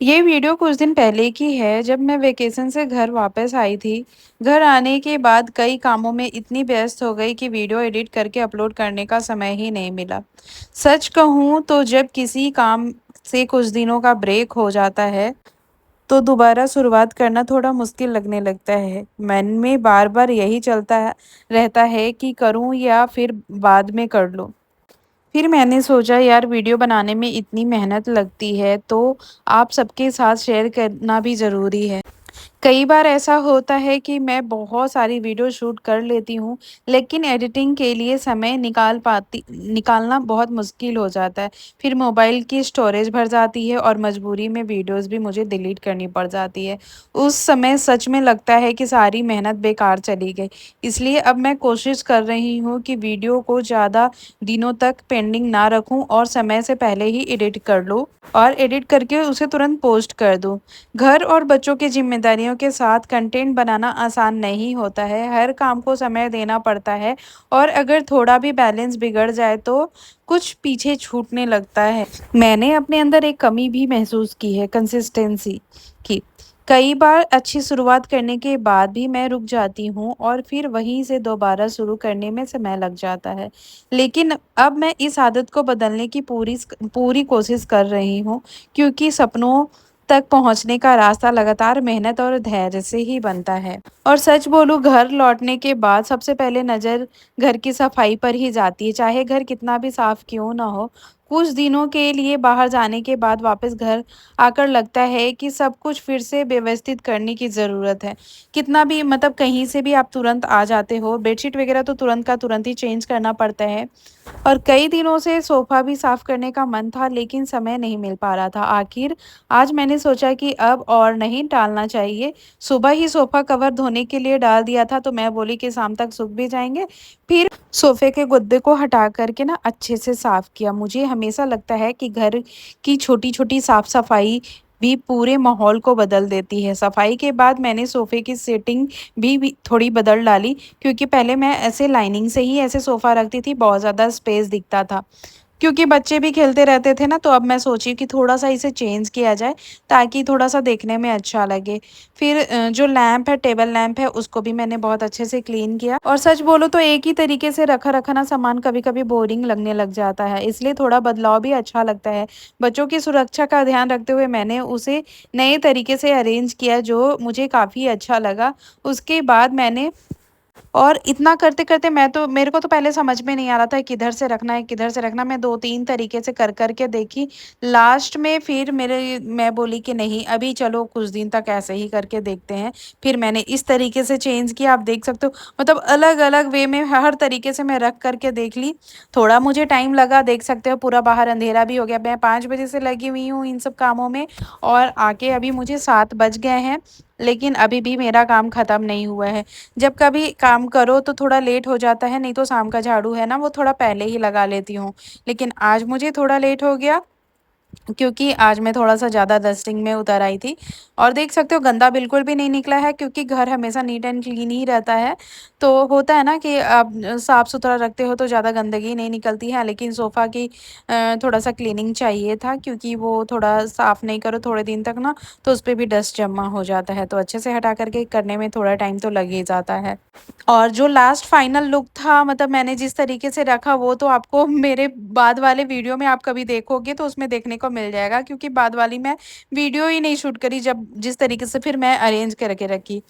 ये वीडियो कुछ दिन पहले की है जब मैं वेकेशन से घर वापस आई थी। घर आने के बाद कई कामों में इतनी व्यस्त हो गई कि वीडियो एडिट करके अपलोड करने का समय ही नहीं मिला। सच कहूँ तो जब किसी काम से कुछ दिनों का ब्रेक हो जाता है तो दोबारा शुरुआत करना थोड़ा मुश्किल लगने लगता है। मन में बार बार यही चलता है रहता है कि करूँ या फिर बाद में कर लूँ। फिर मैंने सोचा यार वीडियो बनाने में इतनी मेहनत लगती है तो आप सबके साथ शेयर करना भी ज़रूरी है। कई बार ऐसा होता है कि मैं बहुत सारी वीडियो शूट कर लेती हूँ, लेकिन एडिटिंग के लिए समय निकालना बहुत मुश्किल हो जाता है। फिर मोबाइल की स्टोरेज भर जाती है और मजबूरी में वीडियोस भी मुझे डिलीट करनी पड़ जाती है। उस समय सच में लगता है कि सारी मेहनत बेकार चली गई। इसलिए अब मैं कोशिश कर रही हूँ कि वीडियो को ज़्यादा दिनों तक पेंडिंग ना रखूँ और समय से पहले ही एडिट कर लूँ और एडिट करके उसे तुरंत पोस्ट कर दूँ। घर और बच्चों की जिम्मेदारियों के साथ कंटेंट बनाना आसान नहीं होता है। हर काम को समय देना पड़ता है और अगर थोड़ा भी बैलेंस बिगड़ जाए तो कुछ पीछे छूटने लगता है। मैंने अपने अंदर एक कमी भी महसूस की है, कंसिस्टेंसी की। कई बार अच्छी शुरुआत करने के बाद भी मैं रुक जाती हूँ और फिर वहीं से दोबारा शुरू करने में समय लग जाता है। लेकिन अब मैं इस आदत को बदलने की पूरी कोशिश कर रही हूँ, क्योंकि सपनों तक पहुँचने का रास्ता लगातार मेहनत और धैर्य से ही बनता है। और सच बोलूँ, घर लौटने के बाद सबसे पहले नज़र घर की सफाई पर ही जाती है, चाहे घर कितना भी साफ क्यों ना हो। कुछ दिनों के लिए बाहर जाने के बाद वापस घर आकर लगता है कि सब कुछ फिर से व्यवस्थित करने की ज़रूरत है। कितना भी मतलब कहीं से भी आप तुरंत आ जाते हो, बेडशीट वगैरह तो तुरंत का तुरंत ही चेंज करना पड़ता है। और कई दिनों से सोफ़ा भी साफ करने का मन था, लेकिन समय नहीं मिल पा रहा था। आखिर आज मैंने सोचा कि अब और नहीं टालना चाहिए। सुबह ही सोफ़ा कवर धोने के लिए डाल दिया था, तो मैं बोली कि शाम तक सूख भी जाएँगे। फिर सोफ़े के गद्दे को हटा कर के ना अच्छे से साफ़ किया। मुझे हमेशा लगता है कि घर की छोटी-छोटी साफ़-सफ़ाई भी पूरे माहौल को बदल देती है। सफ़ाई के बाद मैंने सोफ़े की सेटिंग भी थोड़ी बदल डाली, क्योंकि पहले मैं ऐसे लाइनिंग से ही ऐसे सोफ़ा रखती थी, बहुत ज़्यादा स्पेस दिखता था। क्योंकि बच्चे भी खेलते रहते थे ना, तो अब मैं सोची कि थोड़ा-सा इसे चेंज किया जाए, ताकि थोड़ा-सा देखने में अच्छा लगे। फिर जो लैंप है, टेबल लैंप है, उसको भी मैंने बहुत अच्छे से क्लीन किया। और सच बोलूँ तो एक ही तरीके से रखा-रखा ना सामान कभी-कभी बोरिंग लगने लग जाता है, इसलिए थोड़ा बदलाव भी अच्छा लगता है। बच्चों की सुरक्षा का ध्यान रखते हुए मैंने उसे नए तरीके से अरेंज किया, जो मुझे काफ़ी अच्छा लगा। उसके बाद मैंने और इतना करते-करते मेरे को तो पहले समझ में नहीं आ रहा था किधर से रखना है, किधर से रखना है। मैं 2-3 तरीके से कर के देखी। लास्ट में फिर मैं बोली कि नहीं, अभी चलो कुछ दिन तक ऐसे ही करके देखते हैं। फिर मैंने इस तरीके से चेंज किया, आप देख सकते हो। मतलब अलग-अलग वे में हर तरीके से मैं रख कर के देख ली। थोड़ा मुझे टाइम लगा, देख सकते हो, पूरा बाहर अंधेरा भी हो गया। मैं 5 बजे से लगी हुई हूँ इन सब कामों में और आके अभी मुझे 7 बज गए हैं, लेकिन अभी भी मेरा काम खत्म नहीं हुआ है। जब कभी काम करो तो थोड़ा लेट हो जाता है, नहीं तो शाम का झाड़ू है ना, वो थोड़ा पहले ही लगा लेती हूँ। लेकिन आज मुझे थोड़ा लेट हो गया, क्योंकि आज मैं थोड़ा-सा ज़्यादा डस्टिंग में उतर आई थी। और देख सकते हो गंदा बिल्कुल भी नहीं निकला है, क्योंकि घर हमेशा नीट एंड क्लीन ही रहता है। तो होता है ना कि आप साफ-सुथरा रखते हो तो ज़्यादा गंदगी नहीं निकलती है, लेकिन सोफ़ा की थोड़ा-सा क्लीनिंग चाहिए था, क्योंकि वो थोड़ा साफ नहीं करो थोड़े दिन तक ना, तो उसपे भी डस्ट जमा हो जाता है। तो अच्छे से हटा कर के करने में थोड़ा टाइम तो लग ही जाता है। और जो लास्ट फाइनल लुक था, मतलब मैंने जिस तरीके से रखा, वो तो आपको मेरे बाद वाले वीडियो में आप कभी देखोगे तो उसमें देखने को मिल जाएगा, क्योंकि बाद वाली मैं वीडियो ही नहीं शूट करी, जब जिस तरीके से फिर मैं अरेंज करके रखी।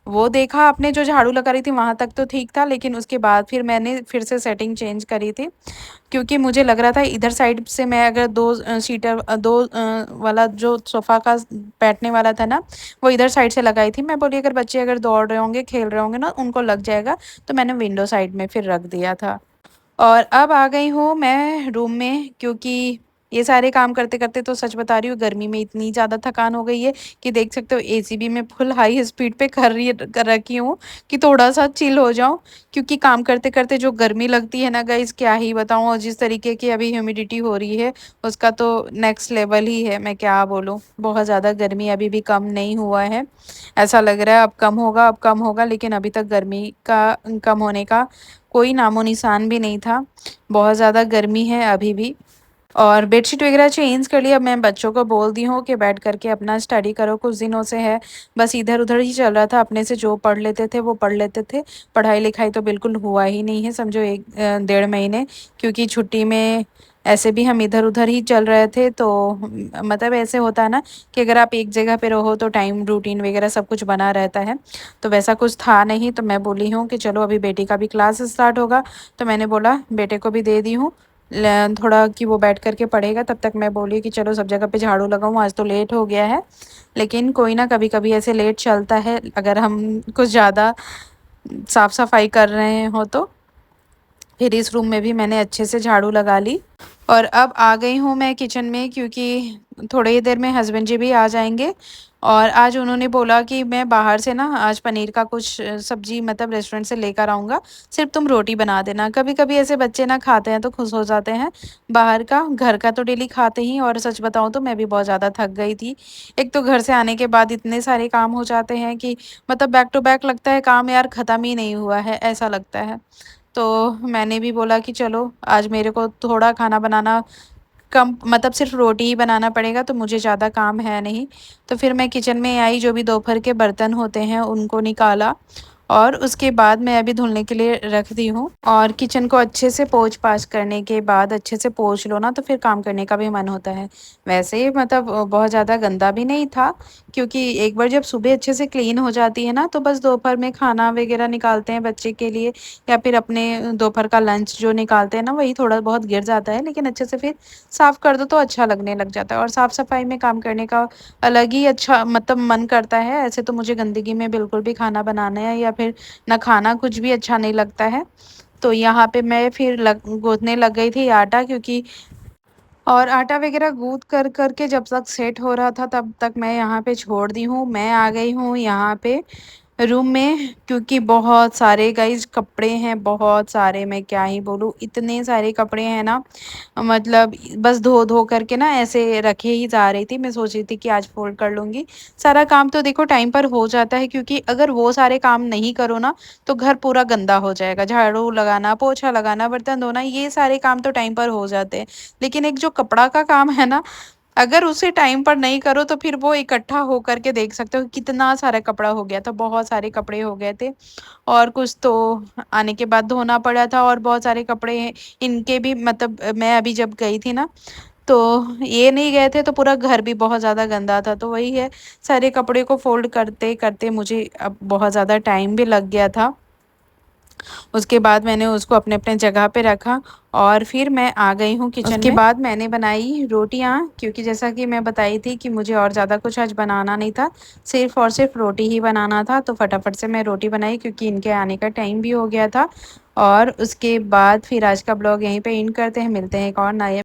वो देखा आपने, जो झाड़ू लगा रही थी वहां तक तो ठीक था, लेकिन उसके बाद फिर मैंने फिर से सेटिंग चेंज करी थी, क्योंकि मुझे लग रहा था इधर साइड से मैं अगर दो वाला जो सोफ़ा का बैठने वाला था ना, वो इधर साइड से लगाई थी। मैं बोली अगर बच्चे अगर दौड़ रहे होंगे, खेल रहे होंगे ना, उनको लग जाएगा, तो मैंने विंडो साइड में फिर रख दिया था। और अब आ गई हूँ मैं रूम में, क्योंकि ये सारे काम करते-करते तो सच बता रही हूँ गर्मी में इतनी ज़्यादा थकान हो गई है कि देख सकते हो एसी भी मैं फुल हाई स्पीड पे कर रखी हूँ कि थोड़ा-सा चिल हो जाऊँ। क्योंकि काम करते-करते जो गर्मी लगती है ना गाइज़, क्या ही बताऊँ। और जिस तरीके की अभी ह्यूमिडिटी हो रही है, उसका तो नेक्स्ट लेवल ही है, मैं क्या बोलूँ। बहुत ज़्यादा गर्मी अभी भी कम नहीं हुआ है। ऐसा लग रहा है अब कम होगा, लेकिन अभी तक गर्मी का कम होने का कोई नामो-निशान भी नहीं था। बहुत ज़्यादा गर्मी है अभी भी। और बेडशीट वगैरह चेंज कर लिया। मैं बच्चों को बोल दी हूँ कि बैठ करके अपना स्टडी करो, कुछ दिनों से है बस इधर उधर ही चल रहा था, अपने से जो पढ़ लेते थे वो पढ़ लेते थे, पढ़ाई लिखाई तो बिल्कुल हुआ ही नहीं है समझो, एक 1.5 महीने, क्योंकि छुट्टी में ऐसे भी हम इधर उधर ही चल रहे थे। तो मतलब ऐसे होता है ना कि अगर आप एक जगह पे रहो तो टाइम रूटीन वगैरह सब कुछ बना रहता है, तो वैसा कुछ था नहीं। तो मैं बोली हूँ कि चलो अभी बेटी का भी क्लास स्टार्ट होगा, तो मैंने बोला बेटे को भी दे दी हूँ थोड़ा कि वो बैठ करके पढ़ेगा। तब तक मैं बोली कि चलो सब जगह पे झाड़ू लगाऊं, आज तो लेट हो गया है, लेकिन कोई ना, कभी कभी ऐसे लेट चलता है अगर हम कुछ ज़्यादा साफ सफाई कर रहे हो तो। फिर इस रूम में भी मैंने अच्छे से झाड़ू लगा ली और अब आ गई हूँ मैं किचन में, क्योंकि थोड़ी ही देर में हस्बैंड जी भी आ जाएंगे। और आज उन्होंने बोला कि मैं बाहर से ना आज पनीर का कुछ सब्जी मतलब रेस्टोरेंट से लेकर आऊँगा, सिर्फ तुम रोटी बना देना। कभी कभी ऐसे बच्चे ना खाते हैं तो खुश हो जाते हैं, बाहर का घर का तो डेली खाते ही। और सच बताऊँ तो मैं भी बहुत ज़्यादा थक गई थी, एक तो घर से आने के बाद इतने सारे काम हो जाते हैं कि मतलब बैक टू बैक लगता है काम, यार ख़त्म ही नहीं हुआ है ऐसा लगता है। तो मैंने भी बोला कि चलो आज मेरे को थोड़ा खाना बनाना कम, मतलब सिर्फ रोटी ही बनाना पड़ेगा, तो मुझे ज़्यादा काम है नहीं। तो फिर मैं किचन में आई, जो भी दोपहर के बर्तन होते हैं उनको निकाला और उसके बाद मैं अभी धुलने के लिए रख दी हूँ। और किचन को अच्छे से पोंछ पाछ करने के बाद, अच्छे से पोंछ लो ना तो फिर काम करने का भी मन होता है। वैसे ही मतलब बहुत ज़्यादा गंदा भी नहीं था, क्योंकि एक बार जब सुबह अच्छे से क्लीन हो जाती है ना तो बस दोपहर में खाना वगैरह निकालते हैं बच्चे के लिए, या फिर अपने दोपहर का लंच जो निकालते हैं ना वही थोड़ा बहुत गिर जाता है, लेकिन अच्छे से फिर साफ कर दो तो अच्छा लगने लग जाता है। और साफ सफाई में काम करने का अलग ही अच्छा मतलब मन करता है। ऐसे तो मुझे गंदगी में बिल्कुल भी खाना बनाना है या फिर ना खाना कुछ भी अच्छा नहीं लगता है। तो यहाँ पे मैं फिर गूंथने लग गई थी आटा, क्योंकि और आटा वगैरह गूँथ कर के जब तक सेट हो रहा था तब तक मैं यहाँ पे छोड़ दी हूँ। मैं आ गई हूँ यहाँ पे रूम में, क्योंकि बहुत सारे गाइस कपड़े हैं, बहुत सारे, मैं क्या ही बोलूँ, इतने सारे कपड़े हैं ना, मतलब बस धो धो करके ना ऐसे रखे ही जा रही थी। मैं सोच रही थी कि आज फोल्ड कर लूँगी। सारा काम तो देखो टाइम पर हो जाता है, क्योंकि अगर वो सारे काम नहीं करो ना तो घर पूरा गंदा हो जाएगा। झाड़ू लगाना, पोछा लगाना, बर्तन धोना, ये सारे काम तो टाइम पर हो जाते हैं। लेकिन एक जो कपड़ा का काम है ना, अगर उसे टाइम पर नहीं करो तो फिर वो इकट्ठा हो करके देख सकते हो कितना सारा कपड़ा हो गया था, बहुत सारे कपड़े हो गए थे। और कुछ तो आने के बाद धोना पड़ा था, और बहुत सारे कपड़े हैं इनके भी, मतलब मैं अभी जब गई थी ना तो ये नहीं गए थे तो पूरा घर भी बहुत ज़्यादा गंदा था। तो वही है, सारे कपड़े को फोल्ड करते करते मुझे अब बहुत ज़्यादा टाइम भी लग गया था। उसके बाद मैंने उसको अपने अपने जगह पे रखा और फिर मैं आ गई हूँ किचन उसके में। बाद मैंने बनाई रोटियाँ, क्योंकि जैसा कि मैं बताई थी कि मुझे और ज़्यादा कुछ आज बनाना नहीं था, सिर्फ और सिर्फ रोटी ही बनाना था। तो फटाफट से मैं रोटी बनाई, क्योंकि इनके आने का टाइम भी हो गया था। और उसके बाद फिर आज का ब्लॉग यहीं पे एंड करते हैं, मिलते हैं एक और नए